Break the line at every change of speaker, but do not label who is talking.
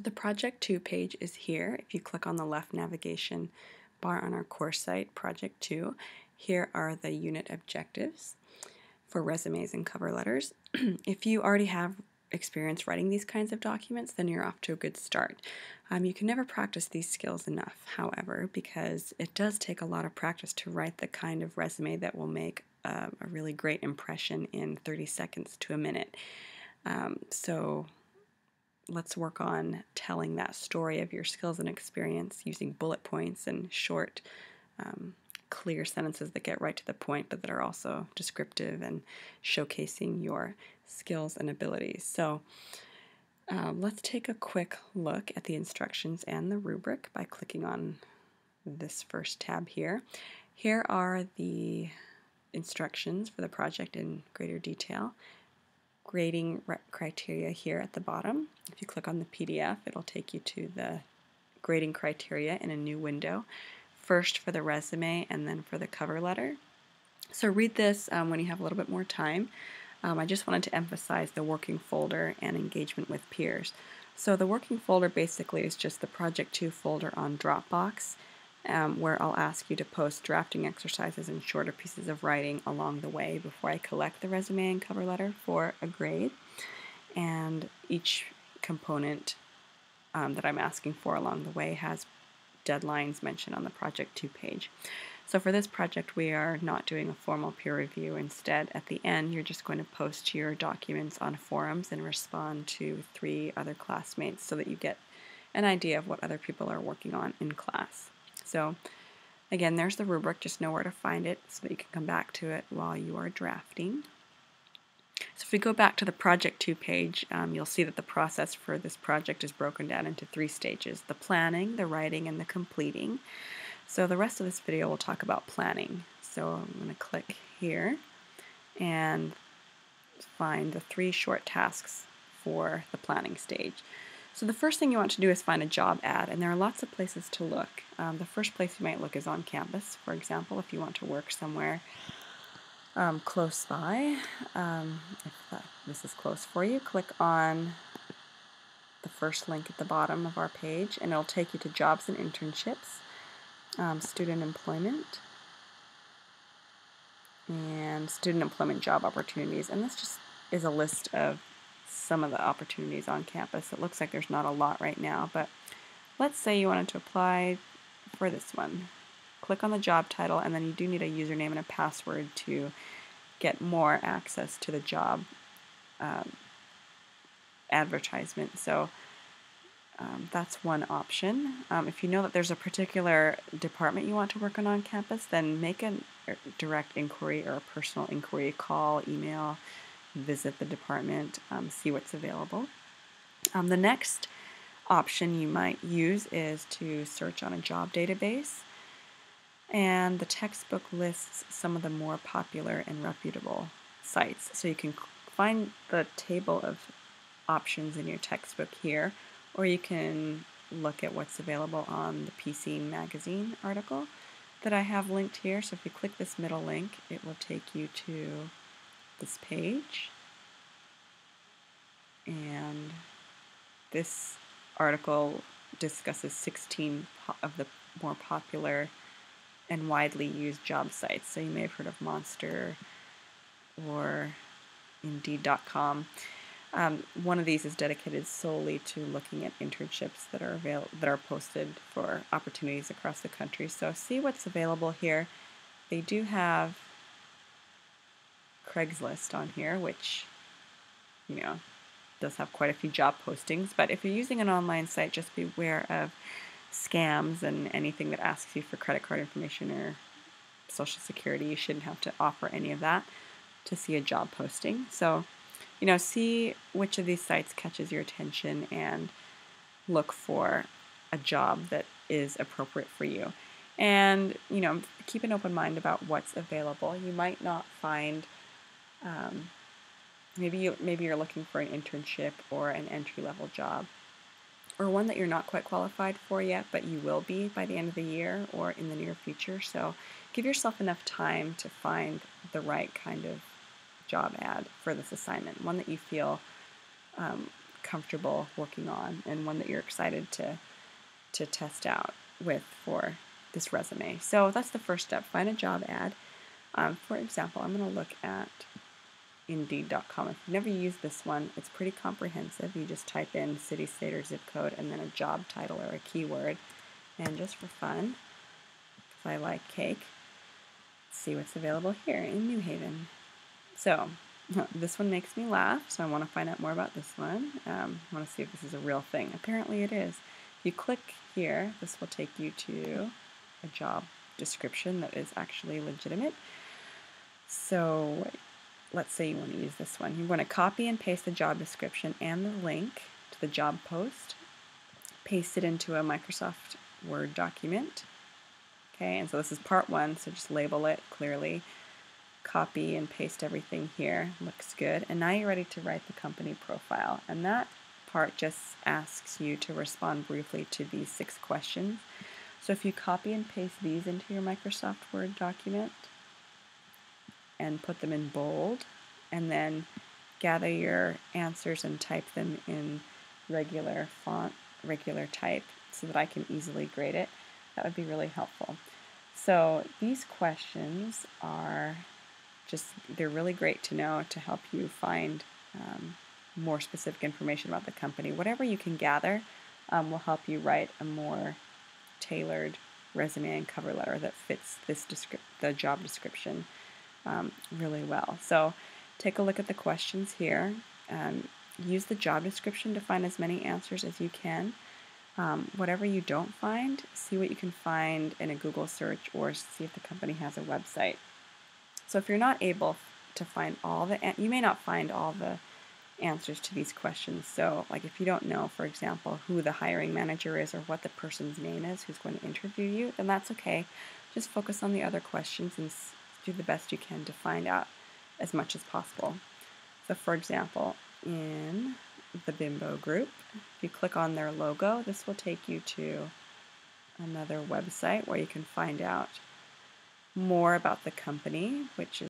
So the Project 2 page is here. If you click on the left navigation bar on our course site, Project 2, here are the unit objectives for resumes and cover letters. If you already have experience writing these kinds of documents, then you're off to a good start. You can never practice these skills enough, however, because it does take a lot of practice to write the kind of resume that will make a really great impression in 30 seconds to a minute. So let's work on telling that story of your skills and experience using bullet points and short, clear sentences that get right to the point, but that are also descriptive and showcasing your skills and abilities. So let's take a quick look at the instructions and the rubric by clicking on this first tab here. Here are the instructions for the project in greater detail. Grading criteria here at the bottom. If you click on the PDF, it'll take you to the grading criteria in a new window. First for the resume and then for the cover letter. So read this when you have a little bit more time. I just wanted to emphasize the working folder and engagement with peers. So the working folder basically is just the Project 2 folder on Dropbox, where I'll ask you to post drafting exercises and shorter pieces of writing along the way before I collect the resume and cover letter for a grade. And each component that I'm asking for along the way has deadlines mentioned on the Project 2 page. So for this project, we are not doing a formal peer review. Instead, at the end, you're just going to post your documents on forums and respond to 3 other classmates so that you get an idea of what other people are working on in class. So again, there's the rubric. Just know where to find it so that you can come back to it while you are drafting. So if we go back to the Project 2 page, you'll see that the process for this project is broken down into 3 stages: the planning, the writing, and the completing. So the rest of this video will talk about planning. So I'm going to click here and find the 3 short tasks for the planning stage. So the first thing you want to do is find a job ad, and there are lots of places to look. The first place you might look is on campus, for example, if you want to work somewhere close by. If this is close for you, click on the first link at the bottom of our page, and it'll take you to jobs and internships, student employment, and student employment job opportunities. And this just is a list of some of the opportunities on campus. It looks like there's not a lot right now, but let's say you wanted to apply for this one. Click on the job title, and then you do need a username and a password to get more access to the job advertisement. So that's one option. If you know that there's a particular department you want to work on campus, then make a direct inquiry or a personal inquiry, call, email, visit the department, see what's available. The next option you might use is to search on a job database, and the textbook lists some of the more popular and reputable sites. So you can find the table of options in your textbook here, or you can look at what's available on the PC Magazine article that I have linked here. So if you click this middle link, it will take you to this page. And this article discusses 16 of the more popular and widely used job sites. So you may have heard of Monster or Indeed.com. One of these is dedicated solely to looking at internships that are posted for opportunities across the country. So see what's available here. They do have Craigslist on here, which, does have quite a few job postings. But if you're using an online site, just beware of scams and anything that asks you for credit card information or social security. You shouldn't have to offer any of that to see a job posting. So, see which of these sites catches your attention and look for a job that is appropriate for you. And, keep an open mind about what's available. You might not find, maybe you're looking for an internship or an entry-level job, or one that you're not quite qualified for yet, but you will be by the end of the year or in the near future. So give yourself enough time to find the right kind of job ad for this assignment, one that you feel comfortable working on and one that you're excited to test out with for this resume. So that's the first step. Find a job ad. For example, I'm going to look at Indeed.com. If you've never used this one, it's pretty comprehensive. You just type in city, state, or zip code and then a job title or a keyword. And just for fun, if I like cake, see what's available here in New Haven. So this one makes me laugh, so I want to find out more about this one. I want to see if this is a real thing. Apparently it is. If you click here, this will take you to a job description that is actually legitimate. So let's say you want to use this one. You want to copy and paste the job description and the link to the job post, paste it into a Microsoft Word document. Okay, and so this is part one, so just label it clearly. Copy and paste everything here. Looks good. And now you're ready to write the company profile. And that part just asks you to respond briefly to these 6 questions. So if you copy and paste these into your Microsoft Word document and put them in bold, and then gather your answers and type them in regular font, regular type, so that I can easily grade it, that would be really helpful. So these questions are they're really great to know to help you find more specific information about the company. Whatever you can gather will help you write a more tailored resume and cover letter that fits the job description really well. So take a look at the questions here. Use the job description to find as many answers as you can. Whatever you don't find, see what you can find in a Google search or see if the company has a website. So if you're not able to find you may not find all the answers to these questions. So like if you don't know, for example, who the hiring manager is or what the person's name is who's going to interview you, then that's okay. Just focus on the other questions and do the best you can to find out as much as possible. So for example, in the Bimbo group, if you click on their logo, this will take you to another website where you can find out more about the company, which is